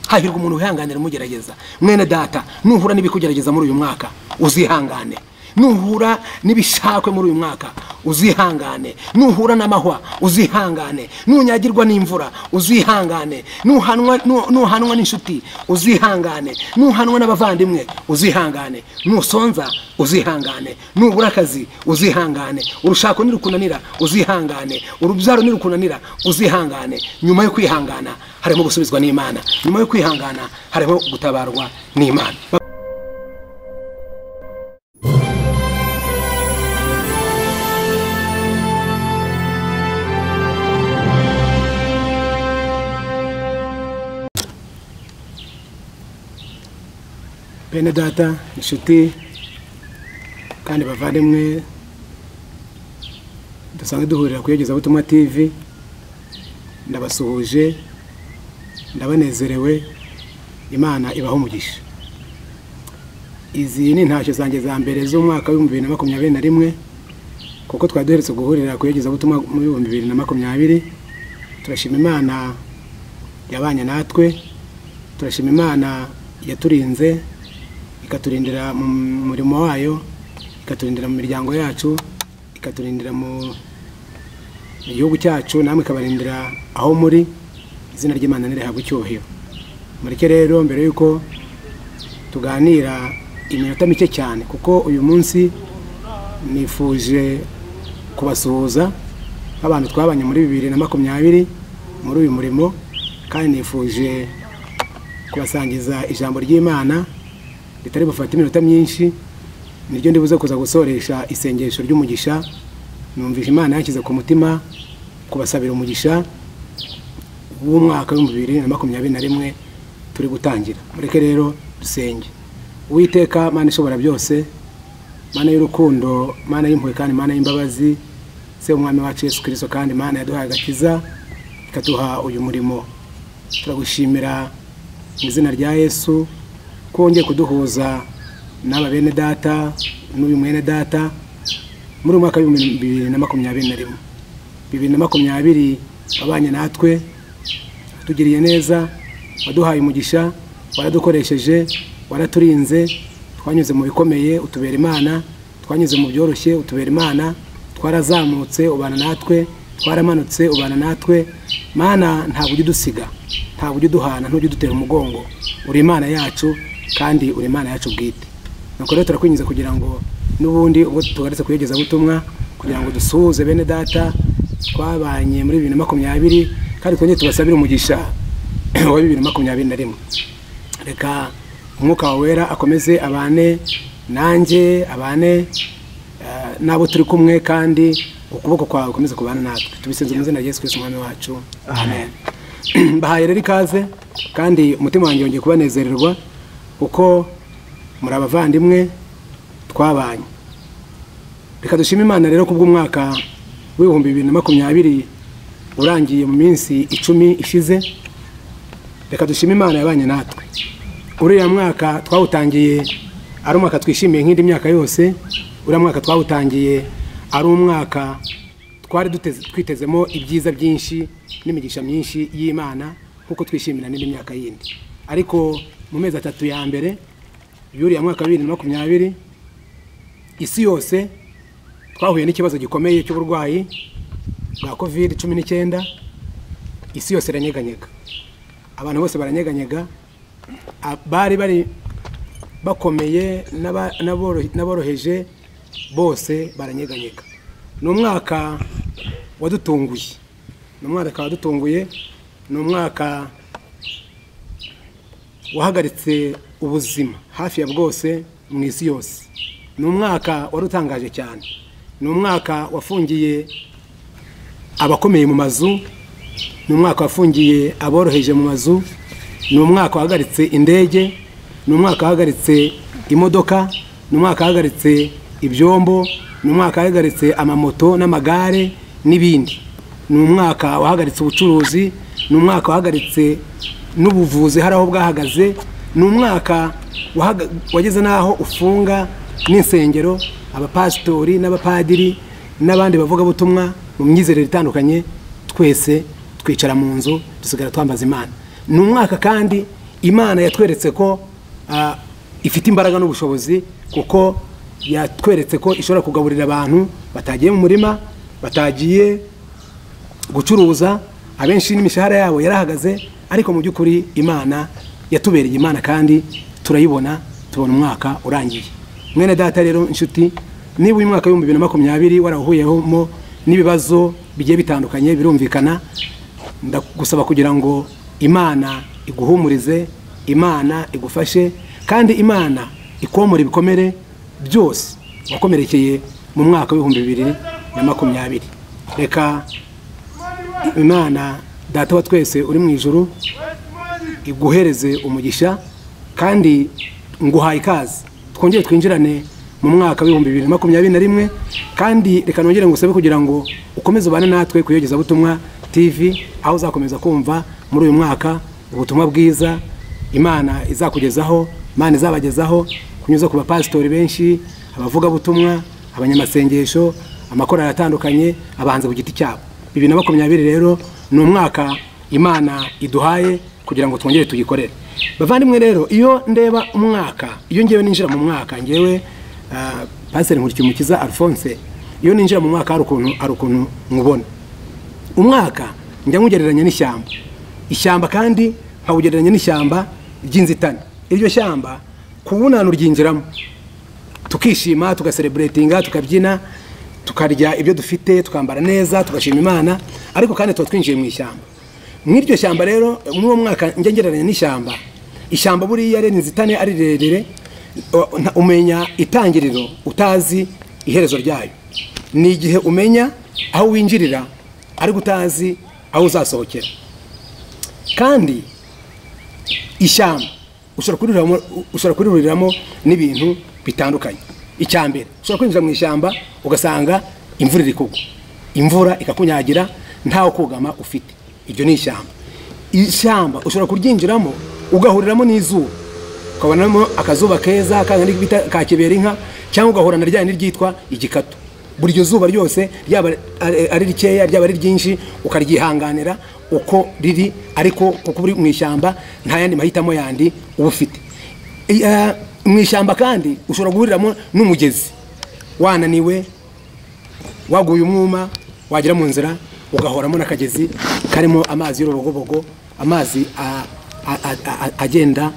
hahirwa umuntu wihanganira mugerageza. Mwene data, nuhura n'ibikugerageza muri uyu mwaka uzihangane. Nuhura n'ibishakwe muri uyu mwaka uzihangane. Nuhura n'amahwa uzihangane. Nunyagirwa n'imvura uzihangane. Nuhanwa n'inshuti uzihangane. Nuhanwa n'abavandimwe uzihangane. Nusonza uzihangane. Nubura akazi uzihangane. Urushako nirukunanira uzihangane. Urubyaro nirukunanira uzihangane. Nyuma yo kwihangana harimo gusubizwa n'Imana. Nyuma yo kwihangana harimo gutabarwa n'Imana. Bene data, inshuti kandi bavandimwe dusanzwe duhurira ku Iyogezabutumwa TV, ndabasuhuje, ndabanezerewe, Imana ibaho umugisha. Izi ni intashyo zanjye za mbere z'umwaka wa 2021 kuko twaduheretse guhurira ku Iyogezabutumwa mu 2020. Turashima Imana yabanye natwe, turashima Imana yaturinze, ikaturindira mu murimo wayo, ikaturindira mu miryango yacu, ikaturindira mu gihugu cyacu, namwe ikabarindira aho muri. Izina ry'Imana nirihabwe icyubahiro. Mureke rero mbere yuko tuganira iminota mike cyane, kuko uyu munsi nifuje kubasuhuza abantu twabanye muri 2020 muri uyu murimo, kandi nifuje kubasangiza ijambo ry'Imana ritari bufate iminota myinshi. Niryo ndibuze kuza gusoresha isengesho ry'umugisha. Numvise Imana yankize ku mutima kubasabira umugisha w'umwaka wa 2021 turi gutangira. Mureke rero dusenge. Uwiteka Mana ishobora byose, Mana y'urukundo, Mana y'impuhwe kandi Mana y'imbabazi, se umwami wacu Yesu Kristo, kandi Mana yaduhaye agakiza ikaduha uyu murimo. Turagushimira mu izina rya Yesu kongeye kuduhuza n'aba bene data n'uyu mwene data muri umwaka wa 2021. 2020 wabanye natwe, tugiriye neza, waduhaye umugisha, waradukoresheje, waraturinze, twanyuze mu bikomeye utubera Imana, twanyuze mu byoroshye utubera Imana, twarazamutse ubana natwe, twaramanutse ubana natwe. Mana, ntabwo ujya udusiga, ntabwo ujya uduhana, ntujya udutera umugongo. Uri Imana yacu kandi uri Imana yacu bwite. Nuko rero turakwinjiza kugira ngo n'ubundi ubwo tugaretse ku Iyogezabutumwa, kugira ngo dusuhuze bene data twabanye muri 2020, kandi twongeye tubasabira umugisha wa 2021. Reka umwuka wera akomeze abane nanjye, abane nabo turi kumwe, kandi ukuboko kwawe ukomeze kubana natwe. Tubisenze mu izina rya Yesu Kristo umwami wacu, amen. Bahaye rero ikaze, kandi umutima wanjye wongeye kubanezererwa kuko muri abavandimwe twabanye. Reka dushime Imana rero kubw'umwaka wa 2020 urangiye mu minsi 10 ishize. Reka dushime Imana yabanye natwe. Uriya mwaka twawutangiye ari umwaka twishimiye nk'indi myaka yose. Uriya mwaka twawutangiye ari umwaka twari twitezemo ibyiza byinshi n'imigisha myinshi y'Imana kuko twishimira n'indi myaka yindi. Ariko mu mezi 3 ya mbere y'uriya mwaka wa 2020 isi yose twahuye n'ikibazo gikomeye cy'uburwayi bwa COVID-19. Isi yose iranyeganyega, abantu bose baranyeganyega, bari bakomeye n'aboroheje bose baranyeganyega. Ni umwaka wadutunguye, ni umwaka wahagaritse ubuzima hafi ya bwose mu isi yose. Ni umwaka warutangaje cyane. Ni umwaka wafungiye abakomeye mu mazu, ni umwaka wafungiye aboroheje mu mazu, ni umwaka wahagaritse indege, ni umwaka wahagaritse imodoka, ni umwaka wahagaritse ibyombo, ni umwaka wahagaritse amamoto n'amagare n'ibindi. Ni umwaka wahagaritse ubucuruzi, ni umwaka wahagaritse n'ubuvuzi hari aho bwahagaze. Ni umwaka wageze naho ufunga n'insengero, abapasitori n'abapadiri n'abandi bavuga butumwa mu myizerere itandukanye, twese twicara mu nzu dusigara twambaza Imana. Ni umwaka kandi Imana yatweretse ko ifite imbaraga n'ubushobozi, kuko yatweretse ko ishobora kugaburira abantu batagiye mu murima, batagiye gucuruza, abenshi n'imishahara yabo yarahagaze, ariko mu by'ukuri Imana yatubereye Imana kandi turayibona, tubona umwaka urangiye. Mwene data rero inshuti, niba uyu mwaka wa 2020 warahuyeho n'ibibazo bigiye bitandukanye, birumvikana, ndagusaba kugira ngo Imana iguhumurize, Imana igufashe, kandi Imana ikomora ibikomere byose wakomerekeye mu mwaka wa 2020. Reka Imana Data wa twese uri mu ijuru iguhereze umugisha, kandi nguhaye ikaze twongere twinjirane mu mwaka wa 2021. kandi reka nongere ngusabe kugira ngo ukomeze ubane natwe kuyogeza butumwa TV, aho uzakomeza kumva muri uyu mwaka ubutumwa bwiza Imana izakugezaho, Imana izabagezaho kunyuza ku bapastori benshi, abavuga butumwa, abanyamasengesho, amakorali atandukanye, abahanzi ku giti cyabo. 2020 rero ni umwaka Imana iduhaye kugira ngo twongere tugikorere. Bavandimwe rero, iyo ndeba umwaka, iyo ngewe ninjira mu mwaka, ngewe Pastor Nkurikiyumukiza Alphonse, iyo ninjira mu mwaka ari ukuntu nkubona. Umwaka njya ngugereranya n'ishyamba, ishyamba kandi nkawugereranya n'ishyamba ry'inzitane. Iryo shyamba kubunana uryinjiramo, tukishima, tugaselebratinga, tukabyina, tukarya ibyo dufite, tukambara neza, tugashima Imana, ariko kandi tuba twinjiye mu ishyamba. Mw'iryo shyamba rero, muri uwo mwaka njya ngereranya n'ishyamba. Ishyamba buriya rero inzitane ari rirerire, umenya itangiriro utazi iherezo ryayo. Ni igihe umenya aho winjirira ariko utazi aho uzasohokera. Kandi ishyamba ushobora kuriruriramo n'ibintu bitandukanye. Icyambere, ushobora kwinjira mu ishyamba ugasanga imvura iri kugwa, imvura ikakunyagira, ntaho kugama ufite. Iryo ni ishyamba. Ishyamba ushobora kuryinjiramo ugahuriramo n'izuba, ukabonamo akazuba keza kandi bita ka kibera inka, cyangwa ugahorana rya ryitwa igikatu. Buri iryo zuba ryose ryaba ari rikeya, ryaba ari ryinshi, ukaryihanganira uko riri, ariko kuko uri mu ishyamba nta yandi mahitamo yandi uba ufite. Mu ishyamba kandi ushobora guhuriramo n'umugezi, wananiwe, waguye umwuma, wagera mu nzira ugahoramo n'akagezi karimo amazi y'urubogobogo, amazi agenda,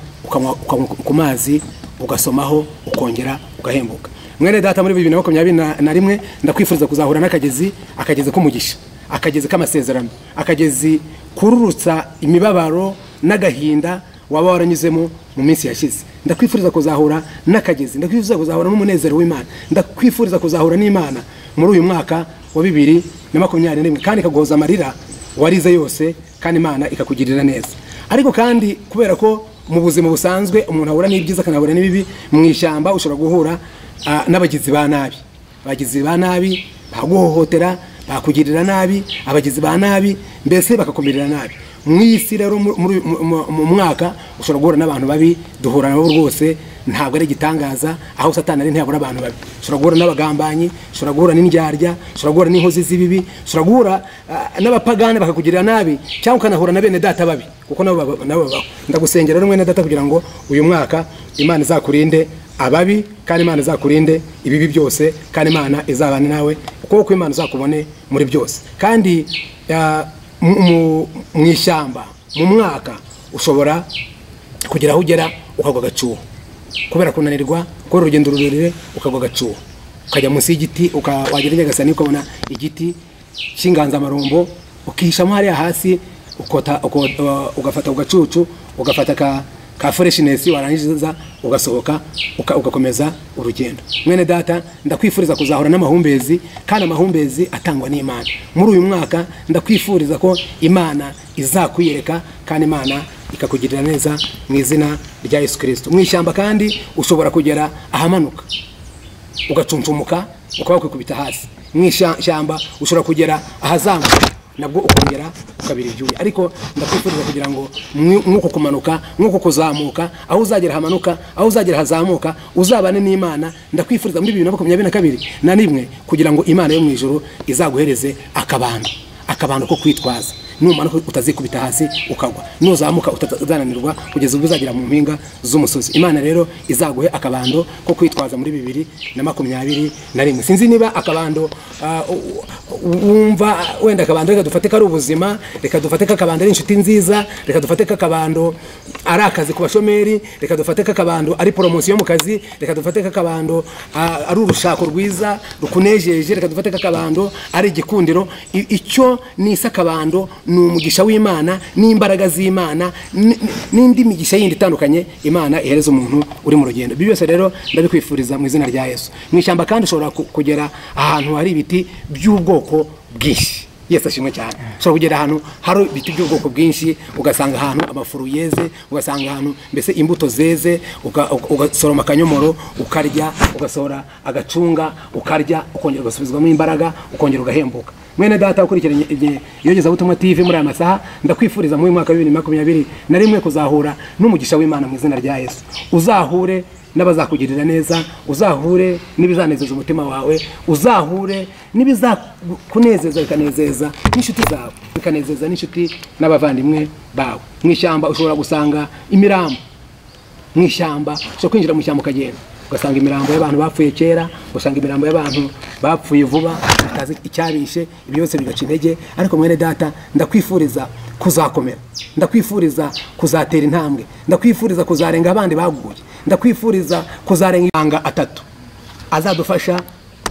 ku mazi ugasomaho, ukongera ugahembuka. Mwene data, muri 2021 ndakwifuriza kuzahura n'akagezi, akagezi k'umugisha, akagezi k'amasezerano, akagezi kururutsa imibabaro n'agahinda waba waranyuzemo mu minsi yashize. Ndakwifuriza kuzahura n'akagezi, ndakwifuriza kuzahura n'umunezero w'Imana, ndakwifuriza kuzahura n'Imana muri uyu mwaka wa 2021, kandi kagoza amarira warize yose, kandi Imana ikakugirira neza. Ariko kandi kubera ko mu buzima busanzwe umuntu ahura n'ibyiza kanahura n'ibibi, mu ishyamba ushobora guhura n'abagizi ba nabi. Abagizi ba nabi baguhohotera, bakugirira nabi, abagizi ba nabi mbese bakakumirira nabi. Mwisi rero mu mwaka ushobora guhura n'abantu babi, duhura nabo rwose, ntabwo ari gitangaza, aho Satani ari ntiyabura abantu babi. Ushobora guhura n'abagambanyi, ushobora guhura n'indyarya, ushobora guhura n'inkozi z'ibibi, ushobora guhura n'abapagane bakakugirira nabi, cyangwa ukanahura na bene data babi, kuko nabo babaho. Ndagusengera rero mwene data kugira ngo uyu mwaka Imana izakurinde ababi, kandi Imana izakurinde ibibi byose, kandi Imana izabane nawe, kuko Imana izakubone muri byose. Kandi mu ishyamba mu mwaka ushobora kugira aho ugera ukagwa gacuho, kubera kunanirwa, kubera urugendo rurerure ukagwa gacuho, ukajya munsi y'igiti, wagera Nyagasani ukabona igiti cy'inganzamarumbo, ukihishamo hariya hasi, ugafata ugacucu, ugafata ka freshness, warangiza ugasohoka ugakomeza urugendo. Mwene data, ndakwifuriza kuzahura n'amahumbezi, kandi amahumbezi atangwa n'Imana. Muri uyu mwaka ndakwifuriza ko Imana izakwiyereka, kandi Imana ikakugirira neza mu izina rya Yesu Kristo. Mu ishyamba kandi ushobora kugera ahamanuka, ugacuncumuka, ukaba kwikubita hasi. Mu ishyamba ushobora kugera ahazamuka, nabwo ukongera ukabira ibyuya. Ariko ndakwifuriza kugira ngo nk'uko kumanuka, nk'uko kuzamuka, aho uzagera hamanuka, aho uzagera hazamuka, uzabane n'Imana. Ndakwifuriza muri 2022 kugira ngo Imana yo mu ijuru izaguhereze akabando ko kwitwaza. numanuka utazikubita hasi ukagwa, nuzamuka utazananirwa kugeza ubwo uzagera mu mpinga z'umusozi. Imana rero izaguhe akabando ko kwitwaza muri 2021. Sinzi niba akabando wumva wenda akabando reka dufate kari ubuzima, reka dufate kakabando ari inshuti nziza, reka dufate kakabando ari akazi ku bashomeri, reka dufate kakabando ari promotion mu kazi, reka dufate kakabando ari urushako rwiza rukunejeje, reka dufate kakabando ari igikundiro. Icyo ni isakabando, ni umugisha w'Imana n'imbaraga z'Imana n'indi migisha yindi itandukanye Imana ihereza umuntu uri mu rugendo. Ibi byose rero ndabikwifuriza mu izina rya Yesu. Mu ishyamba kandi ushobora kugera ahantu hari ibiti by'ubwoko bwinshi. Yesu ashimwe cyane. Ushobora kugera ahantu hari ibiti by'ubwoko bwinshi, ugasanga ahantu amafuru yeze, ugasanga ahantu mbese imbuto zeze, ugasoroma akanyomoro ukarya, ugasora agacunga ukarya, ukongera ugasubizwamo imbaraga, ukongera ugahembuka. Mwene data ukurikiranye iyogezabutumwa TV muri aya masaha, ndakwifuriza mu mwaka wa 2021 kuzahura n'umugisha w'Imana mu izina rya Yesu. Uzahure n'abazakugirira neza, uzahure n'ibizanezeza umutima wawe, uzahure n'ibizakunezeza bikanezeza n'inshuti zawe, bikanezeza n'inshuti n'abavandimwe bawe. Mu ishyamba ushobora gusanga imirambo, mu ishyamba ushobora kwinjira mu ishyamba ukagenda ugasanga imirambo y'abantu bapfuye kera, ugasanga imirambo y'abantu bapfuye vuba bitazi icyabishe, ibyo byose bigaca intege. Ariko mwene data ndakwifuriza kuzakomera, ndakwifuriza kuzatera intambwe, ndakwifuriza kuzarenga abandi baguye, ndakwifuriza kuzarenga ibanga atatu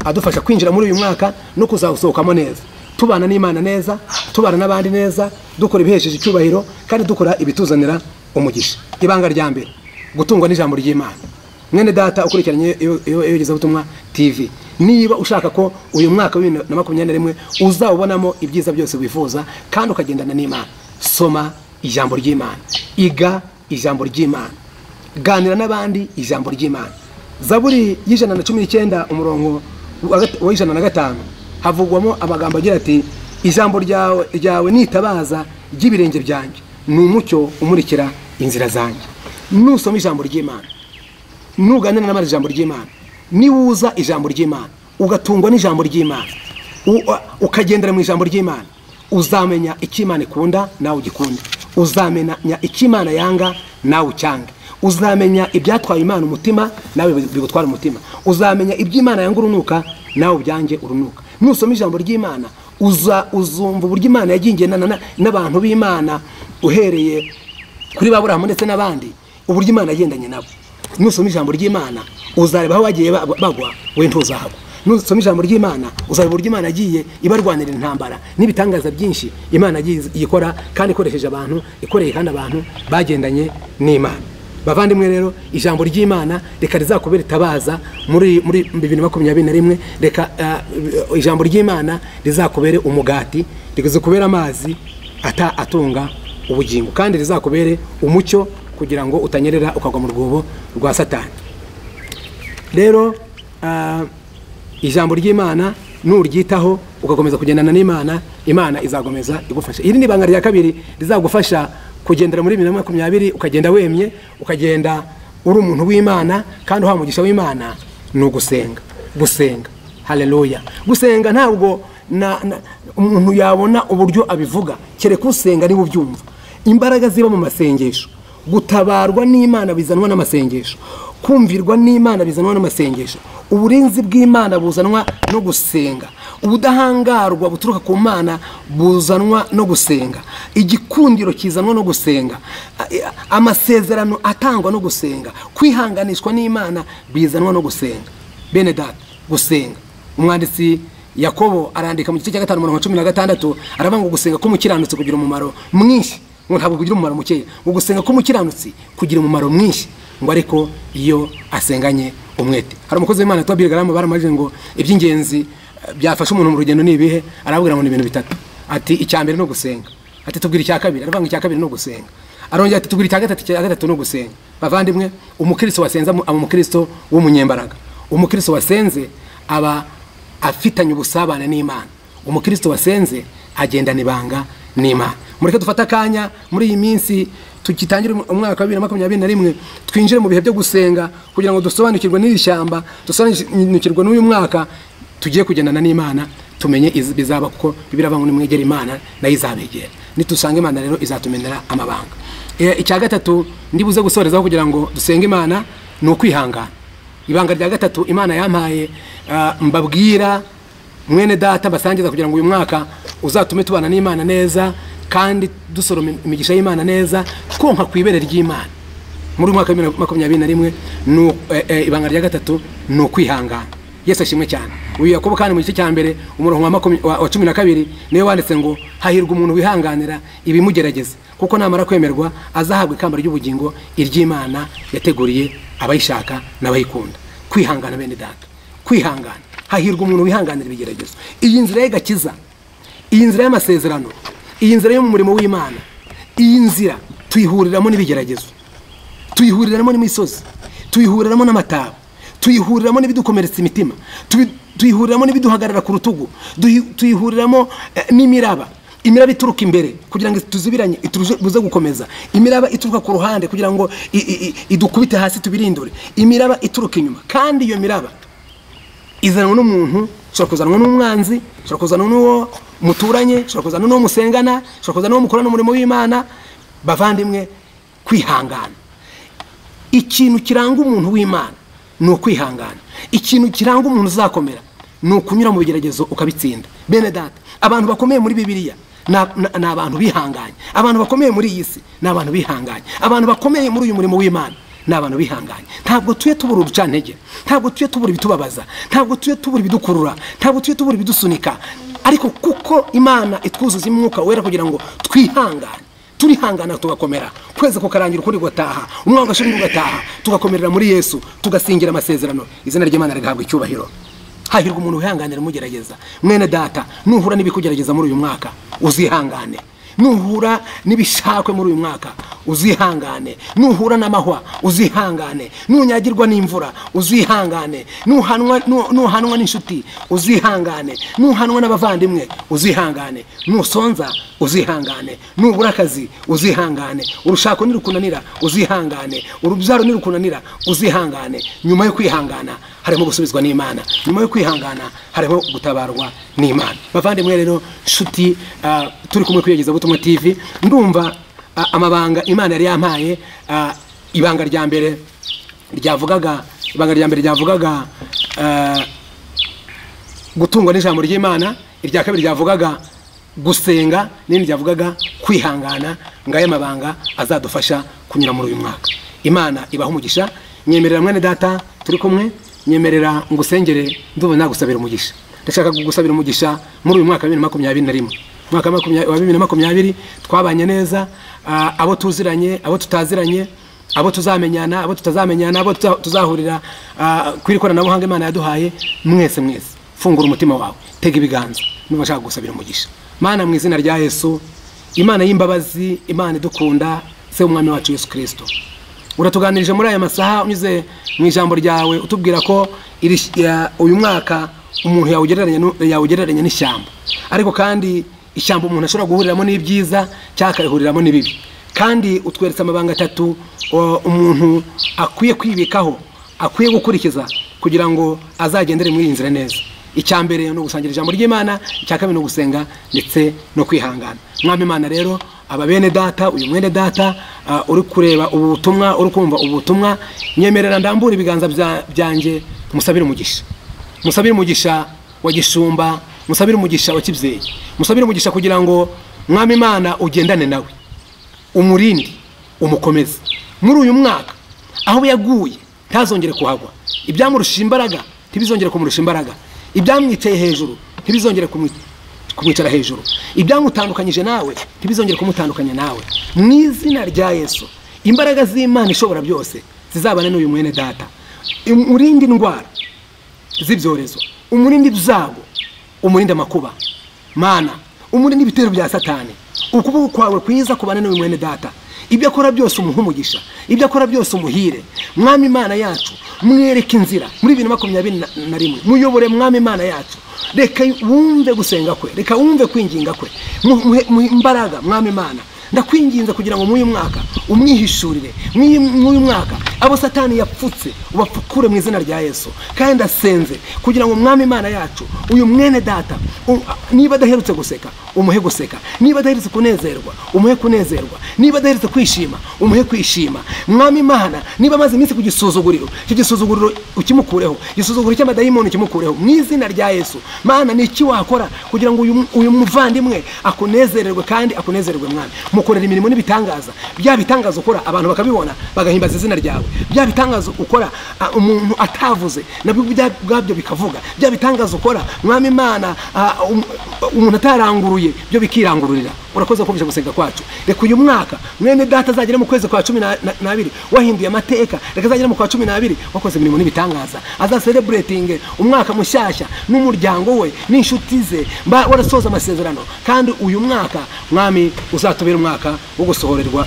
adufasha kwinjira muri uyu mwaka no kuzasohokamo neza, tubana n'Imana neza, tubana n'abandi neza, dukora ibihesheje icyubahiro kandi dukora ibituzanira umugisha. Ibanga rya mbere, gutungwa n'ijambo ry'Imana. Mwene data ukurikiranye iyogezabutumwa TV, niba ushaka ko uyu mwaka wa 2021 uzawubonamo ibyiza byose wifuza kandi ukagendana n'Imana, soma ijambo ry'Imana, iga ijambo ry'Imana, ganira n'abandi ijambo ry'Imana. Zaburi y'119 umurongo wa 105 havugwamo amagambo agira ati, ijambo ryawe nitabaza ry'ibirenge byanjye, ni umucyo umurikira inzira zanjye. Nusoma ijambo ry'Imana, nuganira n'amara ijambo ry'Imana, niwuza ijambo ry'Imana, ugatungwa n'ijambo ry'Imana, ukagendera mu ijambo ry'Imana, uzamenya icyo Imana ikunda nawe ugikunde, uzamenya icyo Imana yanga nawe ucyange, uzamenya ibyatwaye Imana umutima nawe bigutwara umutima, uzamenya iby'Imana yanga urunuka nawe ubyange urunuka. Nusoma ijambo ry'Imana uzumva uburyo Imana yagingiye n'abantu b'Imana, uhereye kuri Aburahamu ndetse n'abandi, uburyo Imana yagendanye nabo. Nusoma ijambo ry'Imana uzareba aho bagiye bagwa, we ntuzahagwa. Nusoma ijambo ry'Imana uzareba uburyo Imana yagiye ibarwanira intambara n'ibitangaza byinshi Imana yagiye ikora kandi ikoresheje abantu, ikoreye kandi abantu bagendanye n'Imana. Bavandimwe rero, ijambo ry'Imana reka rizakubera itabaza muri 2021. Reka ijambo ry'Imana rizakubere umugati, rizakubera amazi atunga ubugingo, kandi rizakubere umucyo kugira ngo utanyerera ukagwa mu rwobo rwa Satani. Rero ijambo ry'Imana nuryitaho ugakomeza kugendana n'Imana, Imana izagomeza igufasha. Iri ni banga rya kabiri rizagufasha kugendera muri 2020 ukagenda wemye, ukagenda uri umuntu w'Imana kandi uha umugisha w'Imana. Ni ugusenga, gusenga. Haleluya. Gusenga ntabwo umuntu yabona uburyo abivuga, kereka usenga niba ubyumva. Imbaraga ziba mu masengesho, gutabarwa n'Imana bizanwa n'amasengesho, kumvirwa n'Imana bizanwa n'amasengesho, uburinzi bw'Imana buzanwa no gusenga, ubudahangarwa buturuka ku Mana buzanwa no gusenga, igikundiro kizanwa no gusenga, amasezerano atangwa no gusenga, kwihanganishwa n'Imana bizanwa no gusenga. Bene data, gusenga. Umwanditsi Yakobo arandika mu gice cya 5:16 aravuga ngo gusenga k'umukiranutsi kugira umumaro mwinshi, ngo ntabwo kugira umumaro mukeya, ngo gusenga k'umukiranutsi kugira umumaro mwinshi, ngo ariko iyo asenganye umwete. Hari umukozi w'Imana twabigaramo baramajije ngo iby'ingenzi byafasha umuntu mu rugendo nibihe, arabwira ngo ni ibintu bitatu. Ati icyambere no gusenga, ati tubwira icya kabiri, aravuga ngo icya kabiri no gusenga, arongera ati tubwira icya gatatu no gusenga. Bavandimwe, umukristo wasenza aba umukristo w'umunyembaraga, umukristo wasenze aba afitanye ubusabane n'Imana, umukristo wasenze agendana ibanga n'Imana. Mureke dufata akanya muri iyi minsi tukitangira umwaka wa 2021 twinjire mu bihe byo gusenga kugira ngo dusobanukirwe n'iri shyamba, dusobanukirwe n'uyu mwaka tugiye kugendana n'Imana, tumenye bizaba kuko Bibiliya ngo nimwegera Imana nayo izabegera. nitusanga Imana rero izatumenera amabanga. Icya gatatu ndibuze gusorezaho kugira ngo dusenge Imana ni ukwihangana. Ibanga rya gatatu Imana yampaye mbabwira mwene data basangiza kugira ngo uyu mwaka uzatume tubana n'Imana neza kandi dusoroma imigisha y'Imana neza twonka kwibere ry'Imana. Muri mwaka 2021 no ibanga rya gatatu no kwihangana. Yesu ashimwe cyane. Uyu Yakobo kandi mu gice cya mbere umurongo wa 12 niwe wanditse ngo hahirwa umuntu wihanganira ibimugerageza kuko namara kwemerwa azahabwa ikamba ry'ubugingo iry'Imana yateguriye abayishaka n'abayikunda. Kwihangana bene data, kwihangana. Hahirwa umuntu wihanganira ibigeragezo. Iyi nzira y'agakiza, iyi nzira y'amasezerano, iyi nzira yo mu murimo w'Imana, iyi nzira tuyihuriramo n'ibigeragezo, tuyihuriramo n'imisozi, tuyihuriramo n'amataba, tuyihuriramo n'ibidukomeretsa imitima, tuyihuriramo n'ibiduhagarara ku rutugu, tuyihuriramo n'imiraba. Imiraba ituruka imbere kugira ngo tuzibiranye itubuze gukomeza, imiraba ituruka ku ruhande kugira ngo idukubite hasi tubirindure, imiraba ituruka inyuma. Kandi iyo miraba izanwa n'umuntu, ushobora kuzanwa n'umwanzi, ushobora kuzanwa n'uwo muturanye, ushobora kuzanwa n'uwo musengana, ushobora kuzanwa n'uwo mukorana umurimo w'Imana. Bavandimwe, kwihangana. Ikintu kiranga umuntu w'Imana ni ukwihangana. Ikintu kiranga umuntu uzakomera ni ukunyura mu bigeragezo ukabitsinda. Bene data, abantu bakomeye muri Bibiliya ni abantu bihanganye. Abantu bakomeye muri iyi si ni abantu bihanganye. Abantu bakomeye muri uyu murimo w'Imana ni abantu bihanganye. Ntabwo tuye tubura urucantege, ntabwo tuye tubura ibitubabaza, ntabwo tuye tubura ibidukurura, ntabwo tuye tubura ibidusunika, ariko kuko Imana itwuzuza umwuka wera kugira ngo twihangane, turihangana tugakomera, kweze kukarangira ukuri gutaha, umwaka ugashira ugataha, tugakomerera muri Yesu, tugasingira amasezerano. Izina ry'Imana rigahabwa icyubahiro. Hahirwa umuntu wihanganira mugerageza. Mwene data, nuhura n'ibikugerageza muri uyu mwaka uzihangane. Nuhura n'ibishakwe muri uyu mwaka uzihangane. Nuhura n'amahwa uzihangane. Nunyagirwa n'imvura uzihangane. Nuhanwa n'inshuti uzihangane. Nuhanwa n'abavandimwe uzihangane. Nusonza uzihangane. Nubura akazi uzihangane. Urushako nirukunanira uzihangane. Urubyaro nirukunanira uzihangane. Nyuma yo kwihangana harimo gusubizwa n'Imana. Nyuma yo kwihangana harimo gutabarwa n'Imana. Bavandimwe rero, nshuti turi kumwe kwiyegeza Butumwa TV, ndumva amabanga Imana yari yampaye. Ibanga rya mbere ryavugaga gutungwa n'ijambo ry'Imana, irya kabiri ryavugaga gusenga, n'indi ryavugaga kwihangana. Ngaye amabanga azadufasha kunyura muri uyu mwaka. Imana ibaho umugisha. Nyemerera mwene data turi kumwe, nyemerera ngusengere, ndumva nagusabira umugisha. Ndashaka kugusabira umugisha muri uyu mwaka 2021. Mwaka wa 2020 twabanye neza, abo tuziranye, abo tutaziranye, abo tuzamenyana, abo tutazamenyana, abo tuzahurira kuri ikoranabuhanga Imana yaduhaye. Mwese fungura umutima wawe, tega ibiganza, niba ushaka gusabira umugisha. Mana, mu izina rya Yesu, Imana y'imbabazi, Imana idukunda, se umwami wacu Yesu Kristo, uratuganirije muri aya masaha unyuze mu ijambo ryawe utubwira ko uyu mwaka umuntu yawugereranya n'ishyamba, ariko kandi ishyamba umuntu ashobora guhuriramo n'ibyiza cyangwa akayihuriramo n'ibibi. Kandi utweretse amabanga atatu umuntu akwiye kwibikaho, akwiye gukurikiza kugira ngo azagendere muri iyi nzira neza. Icya mbere no gusangira ijambo ry'Imana, icya kabiri no gusenga ndetse no kwihangana. Mwami Imana rero, aba bene data, uyu mwene data uri kureba ubutumwa, uri kumva ubutumwa, nyemerera ndambura ibiganza byanjye, musabire umugisha. Musabire umugisha wa gishumba, musabire umugisha wa kibyeyi, musabire umugisha kugira ngo Mwami Imana ugendane nawe, umurindi, umukomeze muri uyu mwaka. Aho yaguye ntazongere kuhagwa, ibyamurusha imbaraga ntibizongere kumurusha imbaraga, ibyamwicaye hejuru ntibizongere kumwicara hejuru, ibyamutandukanyije nawe ntibizongere kumutandukanya nawe. Mu izina rya Yesu, imbaraga z'Imana ishobora byose zizabane n'uyu mwene data. Umurindi indwara z'ibyorezo, umurindi ibyago, umurindi amakuba. Mana, umurindi ibitero bya Satani. Ukuboko kwawe kwiza kubane n'uyu mwene data. Ibyo akora byose umuhe umugisha, ibyo akora byose umuhire. Mwami Imana yacu, mwereke inzira muri 2021. Muyobore Mwami Imana yacu. Reka wumve gusenga kwe, reka wumve kwinginga kwe, mu imbaraga. Mwami Imana, ndakwinginze kugira ngo muri uyu mwaka umwihishurire, muri uyu mwaka abo Satani yapfutse ubapfukure mu izina rya Yesu. Kandi asenze kugira ngo Mwami Imana yacu, uyu mwene data niba adaherutse guseka umuhe guseka. Niba adaherutse kunezerwa, umuhe kunezerwa. Niba adaherutse kwishima, umuhe kwishima. Mwami Imana, niba amaze iminsi ku gisuzuguriro, icyo gisuzuguriro ukimukureho, igisuzuguriro cy'amadayimoni ukimukureho mu izina rya Yesu. Mana, ni iki wakora kugira ngo uyu muvandimwe akunezererwe kandi akunezererwe Mwami? Mukorera imirimo n'ibitangaza. Bya bitangaza ukora abantu bakabibona bagahimbaza izina ryawe. Bya bitangaza ukora umuntu atavuze nabyo bwabyo bikavuga. Bya bitangaza ukora Mwami Imana umuntu ataranguruye byo bikirangururira. Urakoze kumvisha gusenga kwacu. Reka uyu mwaka mwene data azagera mu kwezi kwa 12 wahinduye amateka. Reka azagera mu kwa 12 wakoze imirimo n'ibitangaza. Aza celebrating umwaka mushyashya n'umuryango we n'inshuti ze, warasoza amasezerano. Kandi uyu mwaka Mwami uzatubera umwaka wo gusohorerwa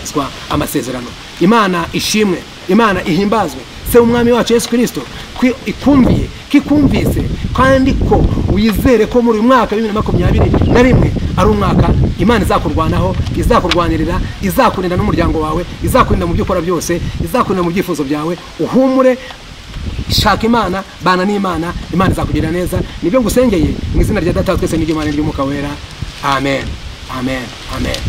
amasezerano. Imana ishimwe, Imana ihimbazwe. Se umwami wacu Yesu Kristo ikumviye kikumvise kandi ko wizere ko muri uyu mwaka 2021 ari umwaka Imana izakurwanaho, izakurwanirira, izakurinda n'umuryango wawe, izakurinda mu byo ukora byose, izakurinda mu byifuzo byawe. Uhumure, shaka Imana, bana n'Imana, Imana izakugirira neza. Nibyo ngusengeye mu izina rya Data twese n'Imana n'Umwuka wera. Amen, amen, amen.